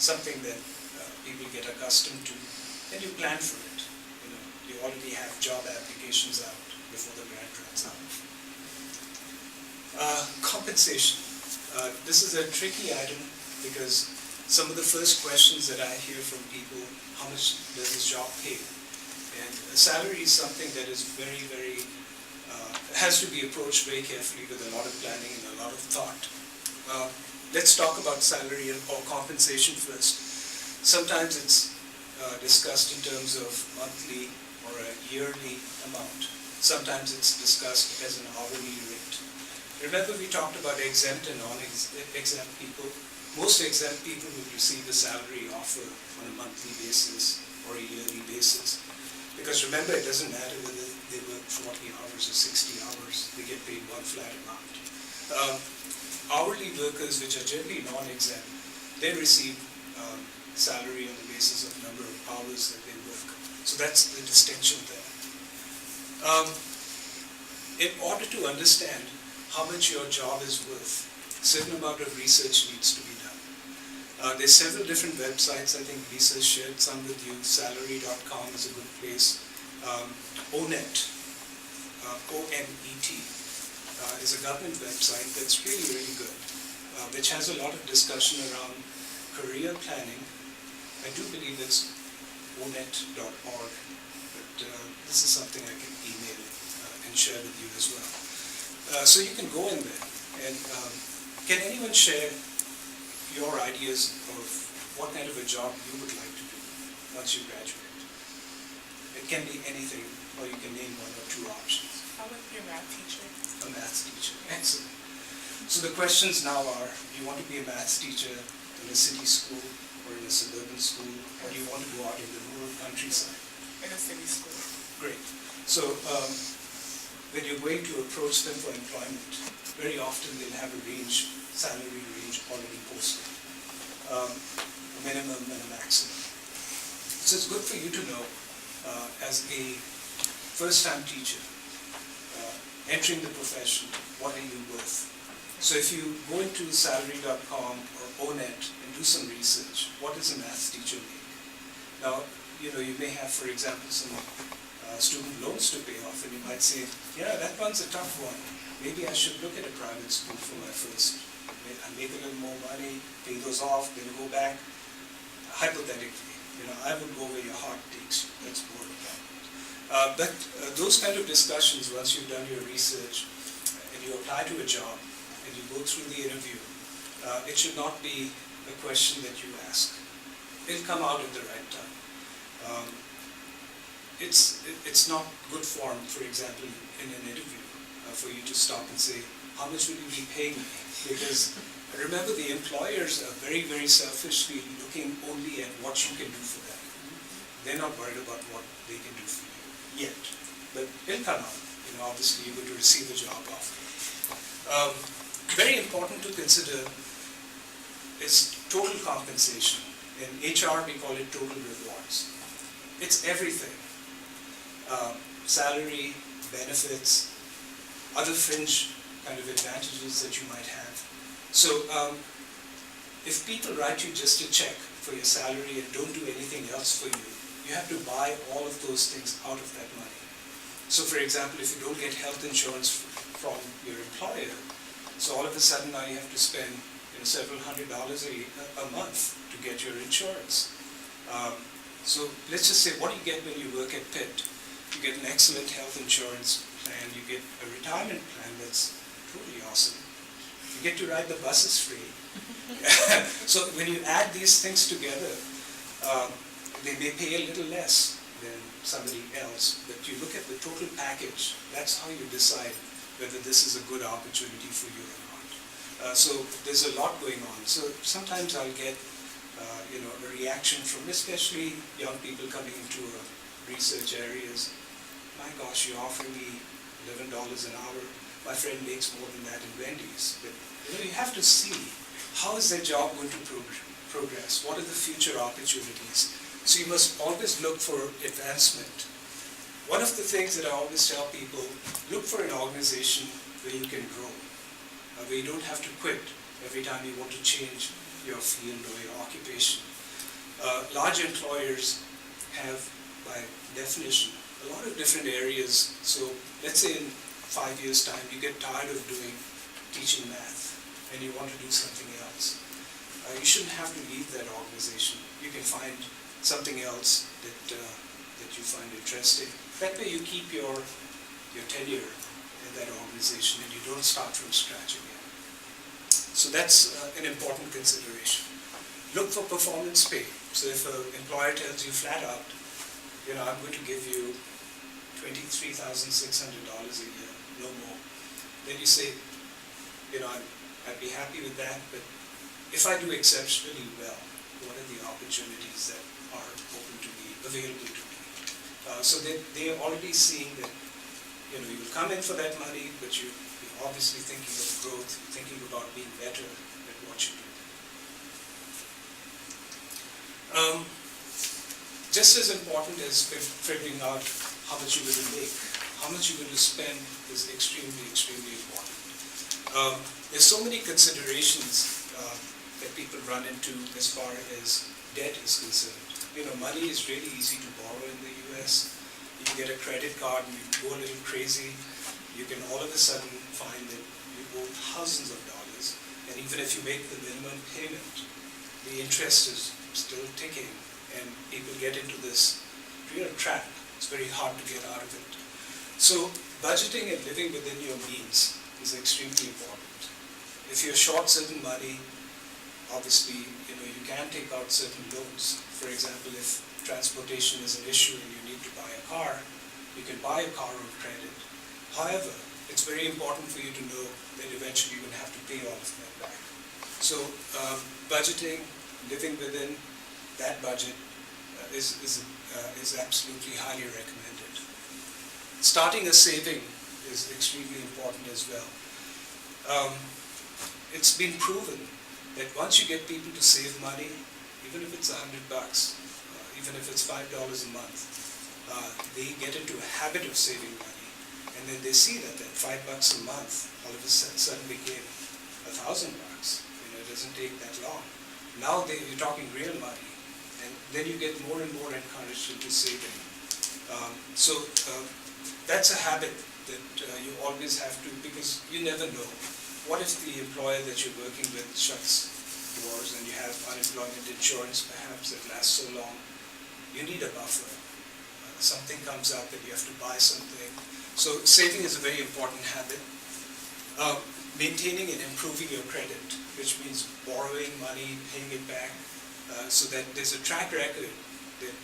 something that people get accustomed to, and you plan for it. You already have job applications out before the grant runs out. Compensation. This is a tricky item because some of the first questions that I hear from people, how much does this job pay? And salary is something that is very, very, has to be approached very carefully with a lot of planning and a lot of thought. Let's talk about salary or compensation first. Sometimes it's discussed in terms of monthly or a yearly amount. Sometimes it's discussed as an hourly rate. Remember we talked about exempt and non-exempt people. Most exempt people will receive a salary offer on a monthly basis or a yearly basis. Because remember, it doesn't matter whether they work 40 hours or 60 hours, they get paid one flat amount. Hourly workers, which are generally non-exempt, they receive salary on the basis of number of hours that they work. So that's the distinction there. In order to understand how much your job is worth, a certain amount of research needs to be done. There's several different websites. I think Lisa shared some with you. Salary.com is a good place. ONET, O-N-E-T, is a government website that's really, really good, which has a lot of discussion around career planning. I do believe it's onet.org, but this is something I can email and share with you as well. So you can go in there, and can anyone share your ideas of what kind of a job you would like to do once you graduate? It can be anything, or you can name one or two options. I would be a math teacher. A math teacher, excellent. So the questions now are, do you want to be a math teacher in a city school or in a suburban school, or do you want to go out in the rural countryside? In a city school. Great. So when you're going to approach them for employment, very often they'll have a range, salary range already posted, a minimum and a maximum. So it's good for you to know, as a first-time teacher, entering the profession, what are you worth? So if you go into salary.com or ONET and do some research, what does a math teacher make? Now, you may have, for example, some student loans to pay off, and you might say, yeah, that one's a tough one. Maybe I should look at a private school for my first. I make a little more money, pay those off, then go back. Hypothetically, I would go where your heart takes you. That's more important. But those kind of discussions, once you've done your research and you apply to a job and you go through the interview, it should not be a question that you ask. It'll come out at the right time. It's not good form, for example, in an interview, for you to stop and say, how much will you be paying me? Because remember, the employers are very, very selfishly looking only at what you can do for them. They're not worried about what they can do for you yet. But it'll come out. Obviously you're going to receive a job offer. Very important to consider is total compensation. In HR, we call it total rewards. It's everything. Salary, benefits, other fringe kind of advantages that you might have. So if people write you just a check for your salary and don't do anything else for you, you have to buy all of those things out of that money. So for example, if you don't get health insurance from your employer, so all of a sudden now you have to spend several $100s a month to get your insurance. So let's just say, what do you get when you work at Pitt? You get an excellent health insurance plan, you get a retirement plan that's totally awesome. You get to ride the buses free. So when you add these things together, they may pay a little less than somebody else, but you look at the total package, that's how you decide whether this is a good opportunity for you or not. So there's a lot going on. So sometimes I'll get a reaction from especially young people coming into research areas. My gosh, you offer me $11 an hour. My friend makes more than that in Wendy's. But you have to see, how is their job going to progress? What are the future opportunities? So you must always look for advancement. One of the things that I always tell people, look for an organization where you can grow, where you don't have to quit every time you want to change your field or your occupation. large employers have, by definition, a lot of different areas. So let's say in 5 years' time, you get tired of teaching math and you want to do something else. You shouldn't have to leave that organization. You can find something else that you find interesting. That way you keep your tenure in that organization and you don't start from scratch again. So that's an important consideration. Look for performance pay. So if an employer tells you flat out, I'm going to give you $23,600 a year, no more, then you say, I'd be happy with that, but if I do exceptionally well, what are the opportunities that are open to me, available to me? So they're already seeing that, you will come in for that money, but you're obviously thinking of growth, you're thinking about being better at what you do. Just as important as figuring out how much you're going to make, how much you're going to spend is extremely, extremely important. There's so many considerations that people run into as far as debt is concerned. Money is really easy to borrow in the US. You get a credit card and you go a little crazy, you can all of a sudden find that you owe thousands of dollars. And even if you make the minimum payment, the interest is still ticking, and people get into this real trap. It's very hard to get out of it. So budgeting and living within your means is extremely important. If you're short certain money, obviously, you can take out certain loans. For example, if transportation is an issue and you need to buy a car, you can buy a car on credit. However, it's very important for you to know that eventually you're going to have to pay all of that back. So budgeting, living within that budget is absolutely highly recommended. Starting a saving is extremely important as well. It's been proven that once you get people to save money, even if it's $100, even if it's $5 a month, they get into a habit of saving money, and then they see that $5 a month all of a sudden became $1,000. It doesn't take that long. Now you're talking real money, and then you get more and more encouraged into saving. That's a habit that you always have to, because you never know. What if the employer that you're working with shuts doors and you have unemployment insurance perhaps that lasts so long? You need a buffer. Something comes up and you have to buy something. So saving is a very important habit. Maintaining and improving your credit, which means borrowing money, paying it back, so that there's a track record that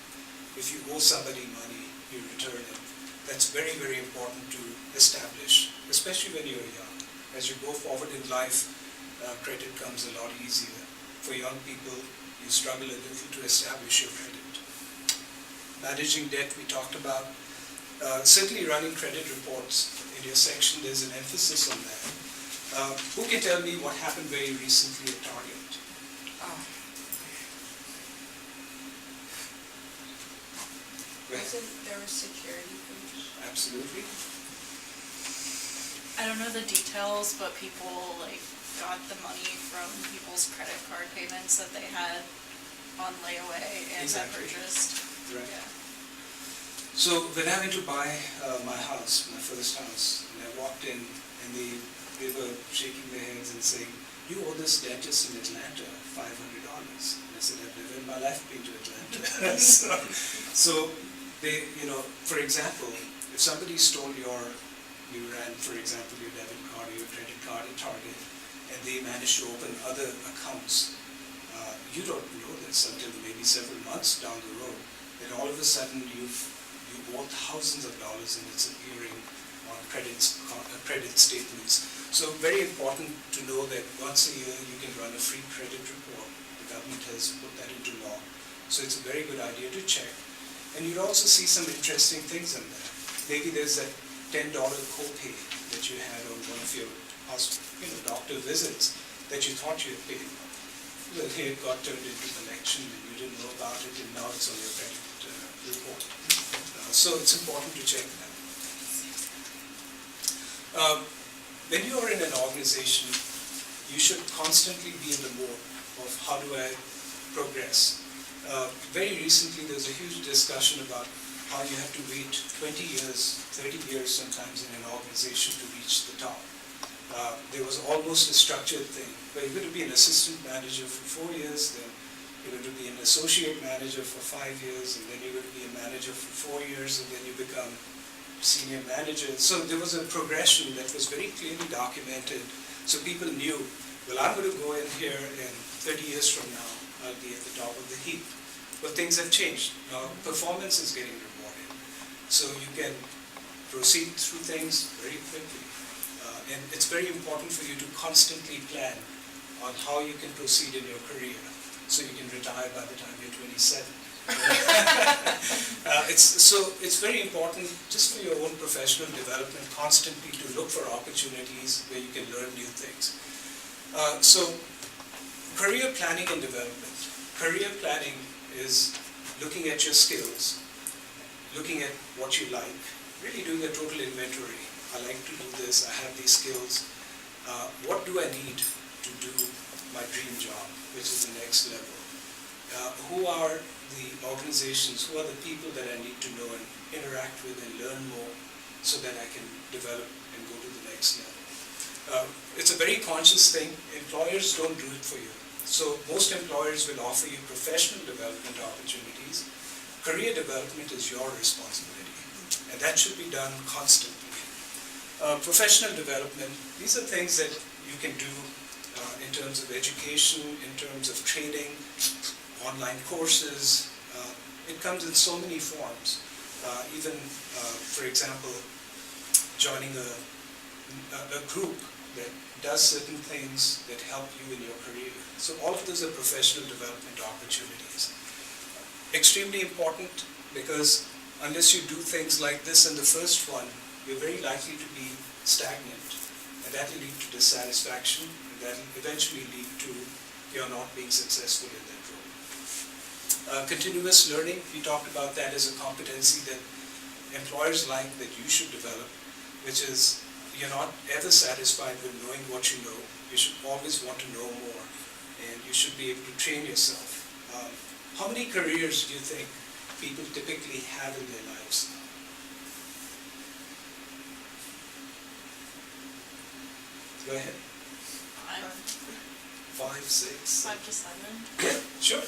if you owe somebody money, you return it. That's very, very important to establish, especially when you're young. As you go forward in life, credit comes a lot easier. For young people, you struggle a little to establish your credit. Managing debt, we talked about. Certainly running credit reports. In your section, there's an emphasis on that. Who can tell me what happened very recently at Target? Wasn't there a security breach? Absolutely. I don't know the details, but people got the money from people's credit card payments that they had on layaway and Exactly. got purchased. Right. Yeah. So when I went to buy my house, my first house, and I walked in, and they were shaking their heads and saying, "You owe this dentist in Atlanta $500." And I said, "I've never in my life been to Atlanta." so they, for example, if somebody stole you ran, for example, your debit card or your credit card at Target, and they managed to open other accounts, you don't know this until maybe several months down the road, that all of a sudden you owe thousands of dollars and it's appearing on credit statements. So very important to know that once a year you can run a free credit report. The government has put that into law. So it's a very good idea to check. And you'd also see some interesting things in there. Maybe there's that $10 copay that you had on one of your doctor visits that you thought you had paid. Well, it got turned into collection and you didn't know about it, and now it's on your credit report. So it's important to check that. When you are in an organization, you should constantly be in the mode of how do I progress. Very recently there was a huge discussion about how you have to wait 20 years, 30 years sometimes in an organization to reach the top. There was almost a structured thing, where you're going to be an assistant manager for 4 years, then you're going to be an associate manager for 5 years, and then you're going to be a manager for 4 years, and then you become senior manager. So there was a progression that was very clearly documented, so people knew, well, I'm going to go in here and 30 years from now, I'll be at the top of the heap. But things have changed. Now, performance is getting rewarded. So you can proceed through things very quickly. And it's very important for you to constantly plan on how you can proceed in your career so you can retire by the time you're 27. It's very important just for your own professional development constantly to look for opportunities where you can learn new things. So career planning and development. Career planning is looking at your skills, looking at what you like, really doing a total inventory. I like to do this, I have these skills. What do I need to do my dream job, which is the next level? Who are the organizations, who are the people that I need to know and interact with and learn more so that I can develop and go to the next level? It's a very conscious thing. Employers don't do it for you. So most employers will offer you professional development opportunities. Career development is your responsibility, and that should be done constantly. Professional development, these are things that you can do in terms of education, in terms of training, online courses. It comes in so many forms. Even, for example, joining a group that does certain things that help you in your career. So all of those are professional development opportunities. Extremely important, because unless you do things like this in the first one, you're very likely to be stagnant, and that will lead to dissatisfaction, and that will eventually lead to your not being successful in that role. Continuous learning, we talked about that as a competency that employers like that you should develop, which is you're not ever satisfied with knowing what you know. You should always want to know more, and you should be able to train yourself. How many careers do you think people typically have in their lives? Go ahead. 5, 6. 5 to 7. Yeah, sure.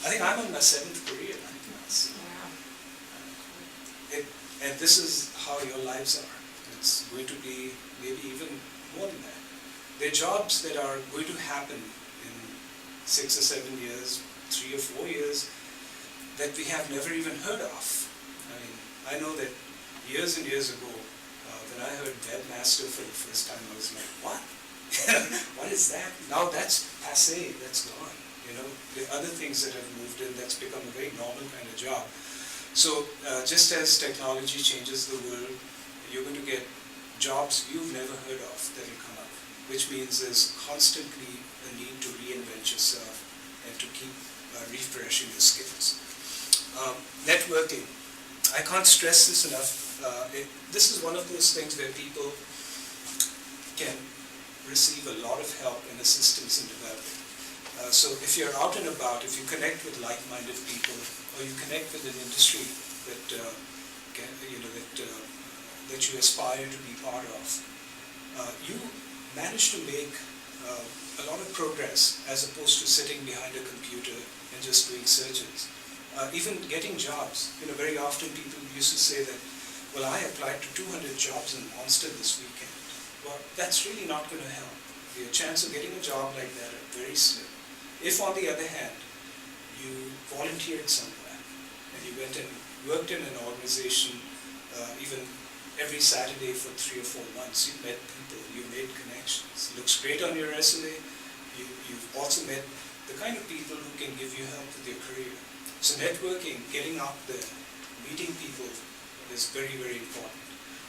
I think I'm on my 7th career right now. So, and this is how your lives are. It's going to be maybe even more than that. There are jobs that are going to happen in 6 or 7 years, 3 or 4 years, that we have never even heard of. I mean, I know that years and years ago, when I heard webmaster for the first time, I was like, what? What is that? Now that's passé, that's gone. You know, there are other things that have moved in that's become a very normal kind of job. So just as technology changes the world, you're going to get jobs you've never heard of that will come up, which means there's constantly a need to reinvent yourself and to keep refreshing your skills. Networking. I can't stress this enough. This is one of those things where people can receive a lot of help and assistance in developing. So if you're out and about, if you connect with like-minded people, or you connect with an industry that that you aspire to be part of, you manage to make a lot of progress as opposed to sitting behind a computer and just doing searches. Even getting jobs, very often people used to say that, well, I applied to 200 jobs in Monster this weekend. Well, that's really not going to help. Your chance of getting a job like that are very slim. If, on the other hand, you volunteered somewhere and you went and worked in an organization, even every Saturday for 3 or 4 months, you met people, you made connections. Looks great on your resume. You've also met the kind of people who can give you help with your career. So networking, getting out there, meeting people is very, very important.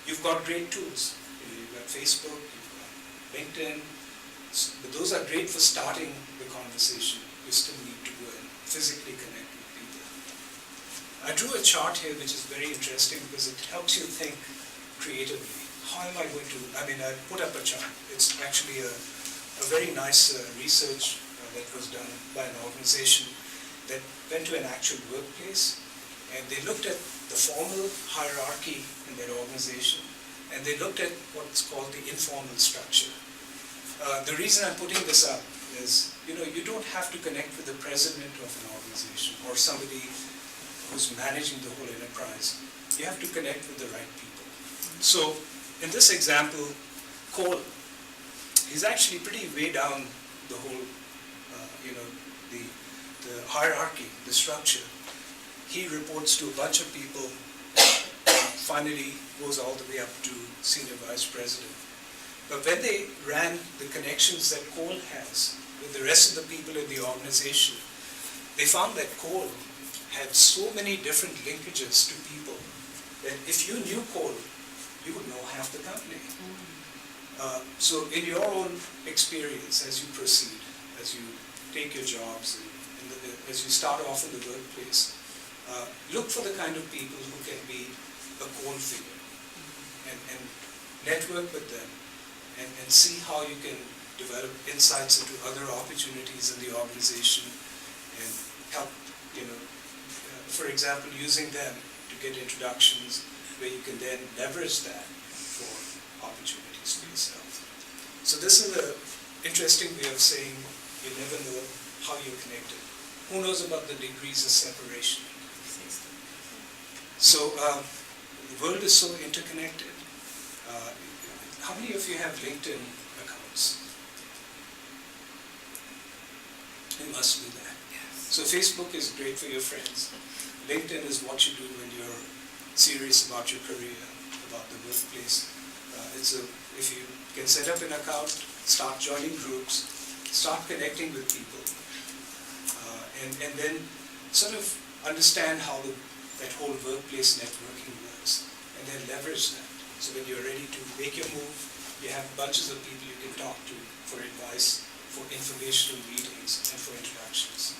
You've got great tools. You've got Facebook, you've got LinkedIn, but those are great for starting the conversation. You still need to go and physically connect with people. I drew a chart here which is very interesting because it helps you think creatively. How am I going to, I put up a chart. It's actually a very nice research that was done by an organization. that went to an actual workplace, and they looked at the formal hierarchy in their organization, and they looked at what's called the informal structure. The reason I'm putting this up is, you don't have to connect with the president of an organization or somebody who's managing the whole enterprise. You have to connect with the right people. So, in this example, Cole, he's actually pretty way down the whole, the hierarchy, the structure. He reports to a bunch of people, finally goes all the way up to senior vice president. But when they ran the connections that Cole has with the rest of the people in the organization, they found that Cole had so many different linkages to people that if you knew Cole, you would know half the company. So in your own experience, as you proceed, as you take your jobs, as you start off in the workplace, look for the kind of people who can be a Cole figure and network with them and see how you can develop insights into other opportunities in the organization and help, for example, using them to get introductions where you can then leverage that for opportunities for yourself. So this is an interesting way of saying you never know how you're connected. Who knows about the degrees of separation? So the world is so interconnected. How many of you have LinkedIn accounts? You must do that. So Facebook is great for your friends. LinkedIn is what you do when you're serious about your career, about the workplace. If you can set up an account, start joining groups, start connecting with people, and then sort of understand how that whole workplace networking works, and then leverage that. So when you're ready to make your move, you have bunches of people you can talk to for advice, for informational meetings, and for introductions.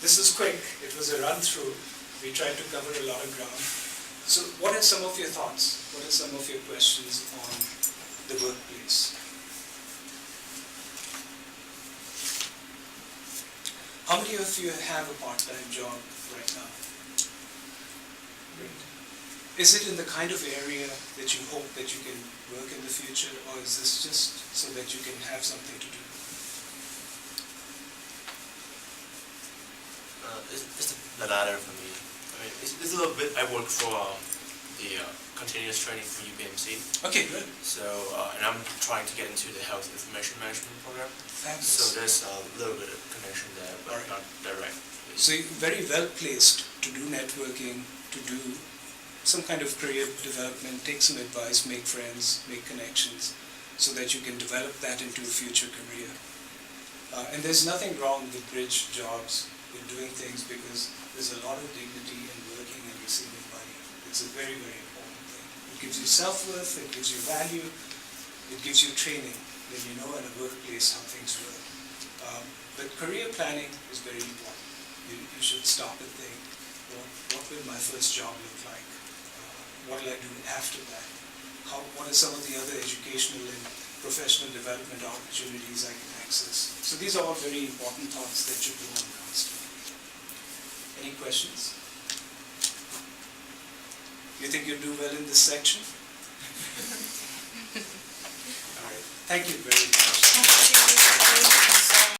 This is quick. It was a run-through. We tried to cover a lot of ground. So what are some of your thoughts? What are some of your questions on the workplace? How many of you have a part-time job right now? Great. Is it in the kind of area that you hope that you can work in the future, or is this just so that you can have something to do? It's the latter for me. I mean, it's a little bit. I work for the continuous training for UPMC. Okay, good. So, and I'm trying to get into the health information management program. Fabulous. So there's a little bit of connection there, but Right. not direct. So you're very well placed to do networking, to do some kind of career development, take some advice, make friends, make connections, so that you can develop that into a future career. And there's nothing wrong with bridge jobs, with doing things, because there's a lot of dignity in working and receiving money. It's a very, very important thing. It gives you self-worth, it gives you value, it gives you training, then you know in a workplace how things work. But career planning is very important. You should stop and think, what will my first job look like? What will I do after that? What are some of the other educational and professional development opportunities I can access? So these are all very important thoughts that should go on constantly. Any questions? You think you'll do well in this section? All right. Thank you very much.